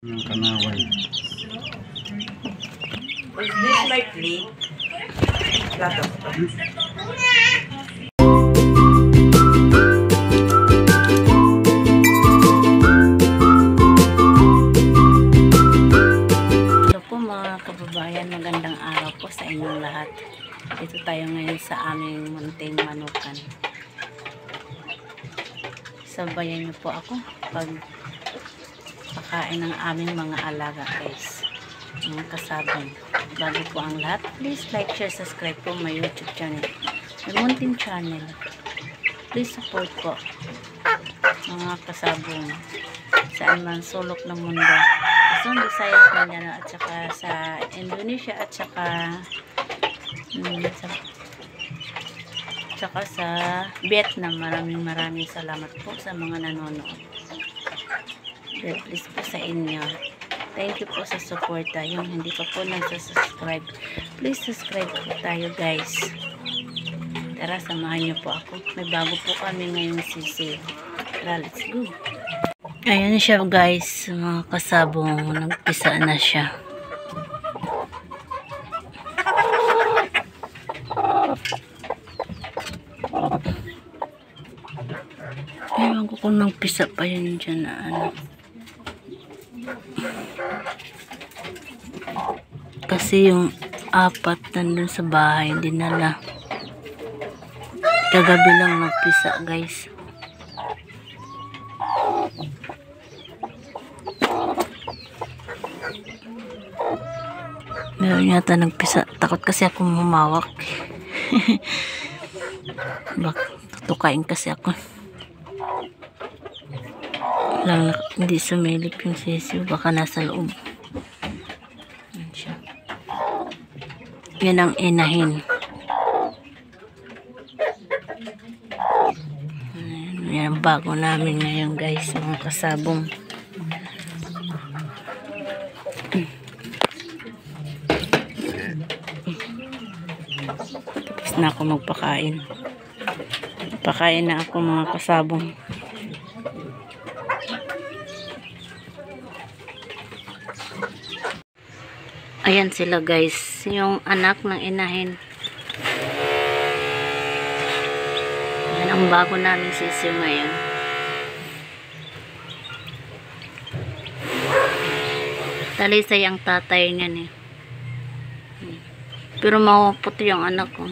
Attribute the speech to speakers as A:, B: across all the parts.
A: Ng kanaway.
B: Is this my plate? Plato.
C: Hello po mga kababayan, magandang araw po sa inyong lahat. Dito tayo ngayon sa aming munting manukan. Sabayan niyo po ako pag pakain ng aming mga alaga guys, mga kasabong. Bago po ang lahat, please like, share, subscribe po my YouTube channel, my munting channel. Please support po mga kasabong saan man sulok ng mundo, Luzon, Visayas, Mindanao, at saka sa Indonesia, at saka sa Vietnam. Maraming salamat po sa mga nanonood. God bless po sa inyo. Thank you po sa suporta. Yung hindi pa po nagsasubscribe, please subscribe po tayo guys. Tara, samahan niyo po ako. May bago po kami ngayong sisi. Tara, let's go. Ayan siya guys, mga kasabong. Nagpisa na siya. Ewan ko kung nagpisa pa yun dyan na ano. Kasi yung apat nandun sa bahay, dinala. Kagabi lang nagpisa guys. Meron yata nagpisa. Takot kasi ako humawak. Bak, tutukain kasi ako. Lang hindi sumilip yung sisiw, baka nasa loob. Yan siya. Yan ang inahin. Yan ang bago namin ngayon guys, mga kasabong. Tapos na ako magpakain. Pakain na ako mga kasabong. Ayan sila guys, yung anak ng inahin. Ayan ang bago namin sisiw ngayon. Talisay ang tatay niyan eh. Pero mapuputi yung anak ko.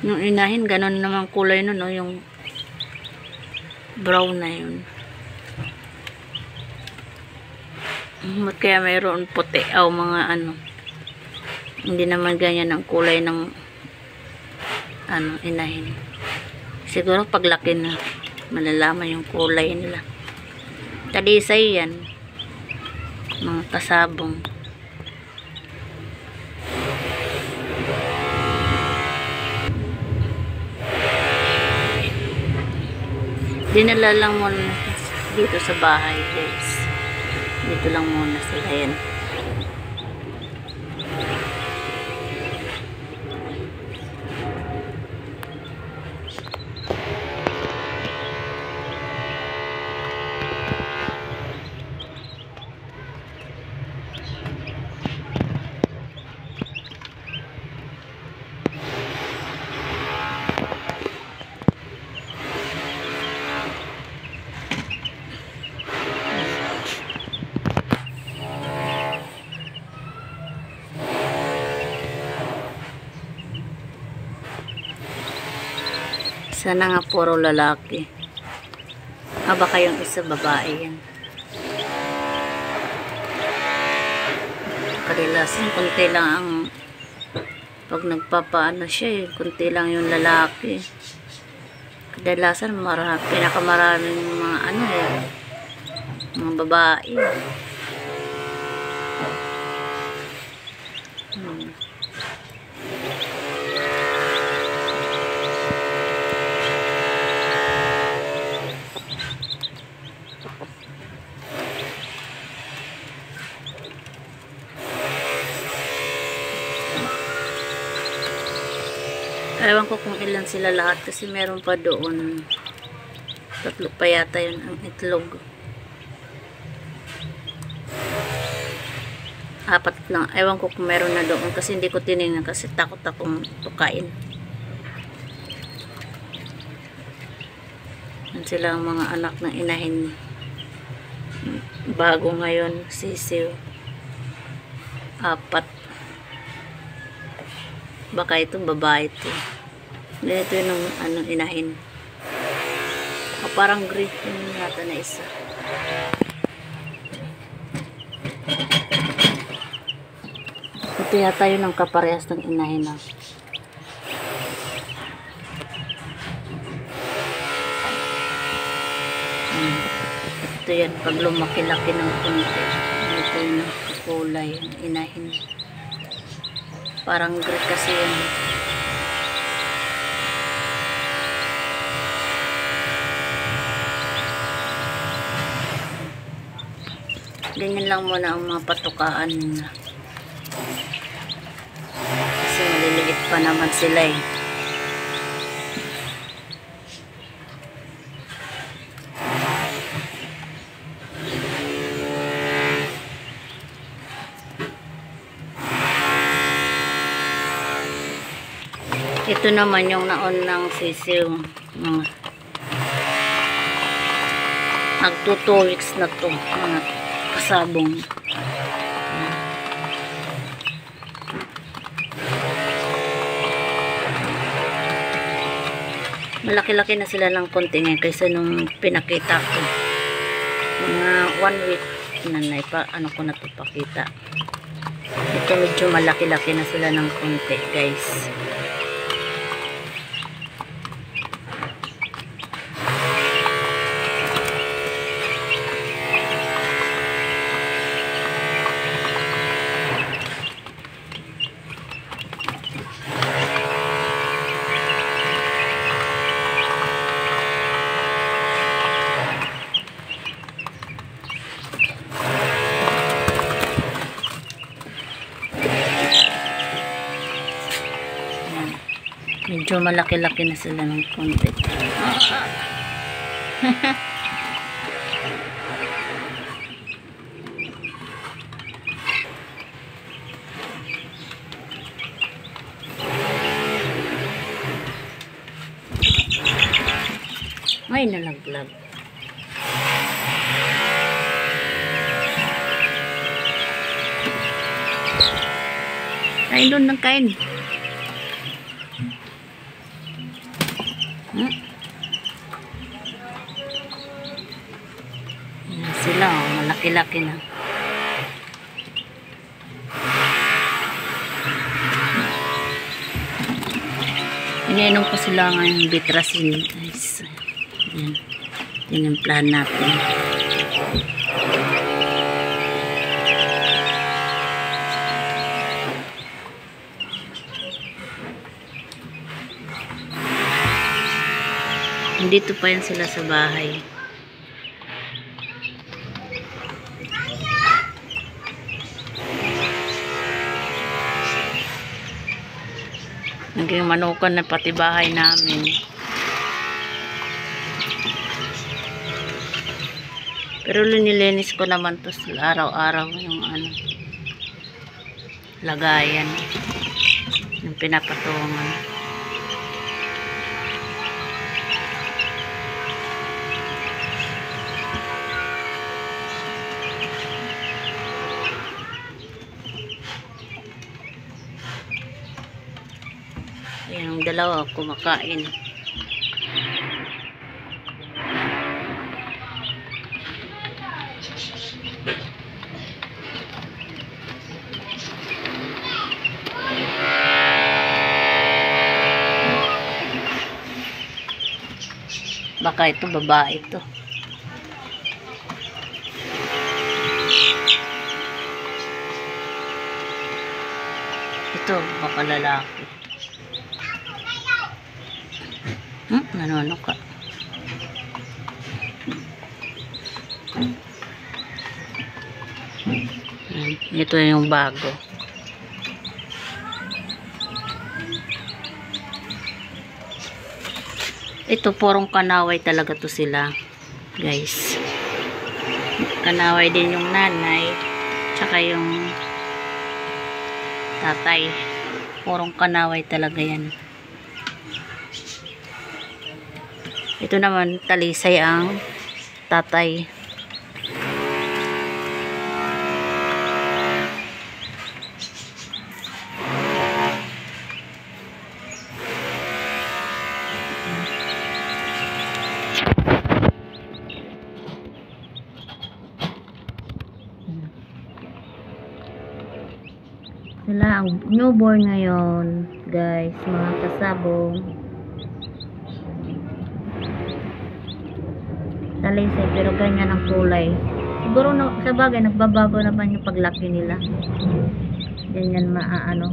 C: Yung inahin, ganun naman kulay nun, no? Yung brown na yun. Kaya mayroon puti o mga ano, hindi naman ganyan ang kulay ng ano, inahin. Siguro paglaki na malalaman yung kulay nila. Talisay yan, mga kasabong. Dinala lang muna dito sa bahay guys. Dito lang muna sila yan. Sana nga puro lalaki. Baka yung isa babae yan. Kadalasan kunti lang ang pag nagpapaano siya eh, kunti lang yung lalaki. Kadalasan pinakamaraming mga ano eh, mga babae. Ewan ko kung ilan sila lahat kasi meron pa doon Tatlo pa yata yun ang itlog. 4 lang. Ewan ko kung meron na doon kasi hindi ko tinignan kasi takot akong tukain. Yan sila ang mga anak ng inahin. Bago ngayon, sisiw. 4. Baka ito babae ito. Ito yung anong inahin. Parang green yung nata na isa. Ito yata yun ang kaparehas ng inahin na. Ito yan, pag lumaki-laki ng konti. Ito yung kulay, yung inahin. Parang green kasi yun. Ganyan lang muna ang mga patukaan nila. Kasi maliliit pa naman sila eh. Ito naman yung naon ng sisiw. Magto 2 weeks na to. Mga kasabong. Malaki-laki na sila ng konti ngayon kaysa nung pinakita ko. Mga 1 week na ano ko na ito pakita. Ito medyo malaki-laki na sila ng konti guys. Medyo malaki-laki na sila ng konti. Ay, nalaglag. Kain doon ng kain. Yan sila, oh, malaki-laki na. Iniinom ko sila ngayon bitrasin guys. Yan. Tinimplahan natin. Dito pa yan sila sa bahay. Naging manukan na pati bahay namin. Pero linilinis ko naman to araw-araw yung ano, lagayan yung pinapatungan. Yung dalawa kumakain. Baka ito babae ito. Ito baka lalaki. Nanono ka. Ito yung bago. Ito, purong kanaway talaga to sila, guys. Kanaway din yung nanay, tsaka yung tatay. Purong kanaway talaga yan. Ito naman, talisay ang tatay. Sila ang newborn ngayon, guys, mga kasabong. Talisay, pero ganyan ang kulay. Siguro sa bagay, nagbabago naman yung paglaki nila. Ganyan maaano,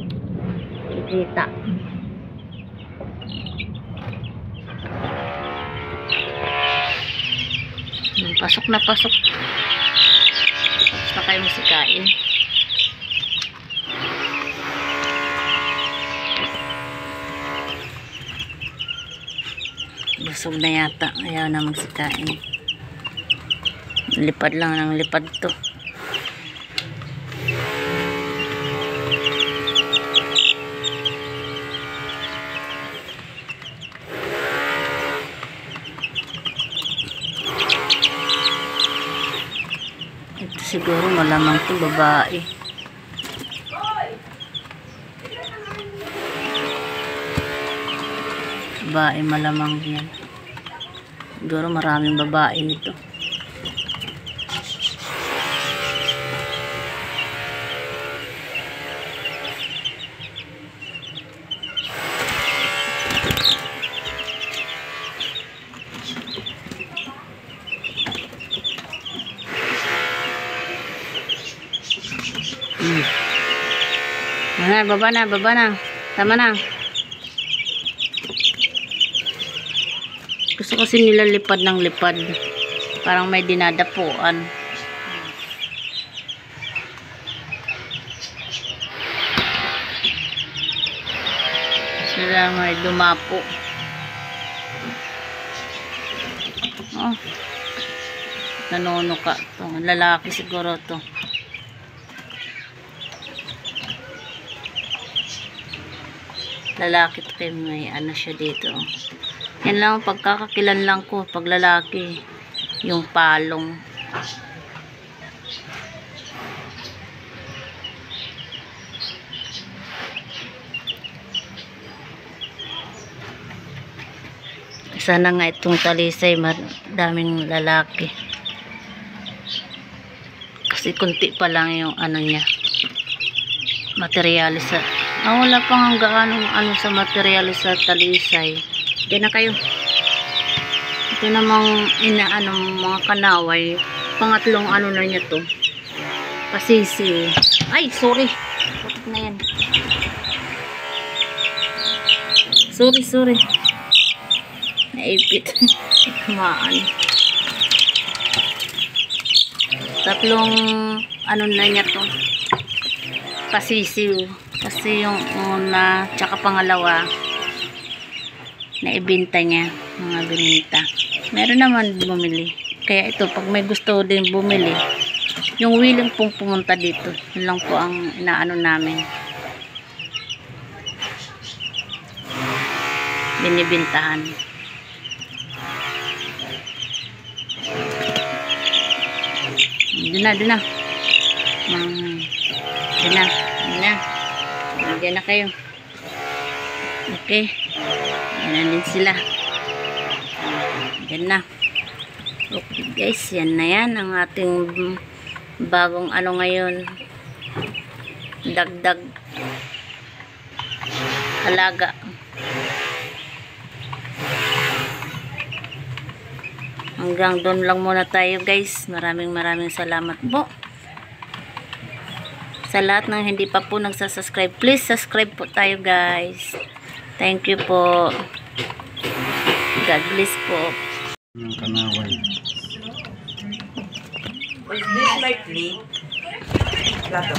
C: ikita. Pasok na pasok. Tapos na kayo musikain. Busog na yata, ayaw na magsikain. Lipad lang ng lipad to. Ito siguro malamang to babae. Babae malamang yan. Siguro maraming babae nito. Baba na, baba na. Tama na. Gusto kasi nila lipad ng lipad. Parang may dinadapuan. Sila may dumapo. Oh. Nanono ka. Lalaki siguro to. Lalaki to, kay may ano siya dito. Yan lang ang pagkakakilan lang ko pag lalaki, yung palong. Sana nga itong talisay daming lalaki, kasi kunti pa lang yung ano niya, materialis sa wala pang gaano ano sa materialis sa talisay. Diyan na kayo. Ito namang inaano mga kanaway, pangatlong ano na niya to, pasisi. Ay sorry, putik na yan. Sorry naipit. Kumaan. Tatlong ano na niya to, pasisiw. Kasi yung una tsaka pangalawa naibenta niya, mga binenta. Meron naman bumili. Kaya ito, pag may gusto din bumili, yung willing pong pumunta dito. Yun lang po ang inaano namin. Binibintahan. Doon na. Diyan na kayo. Okay. Yan na din sila. Yan na. Okay guys, yan na yan ang ating bagong ano ngayon. Dagdag alaga. Hanggang doon lang muna tayo guys. Maraming salamat po. Sa lahat ng hindi pa po nagsasubscribe, please subscribe po tayo guys. Thank you po. God bless po.
A: Yung kanaway.
B: Is this my plate? Plato.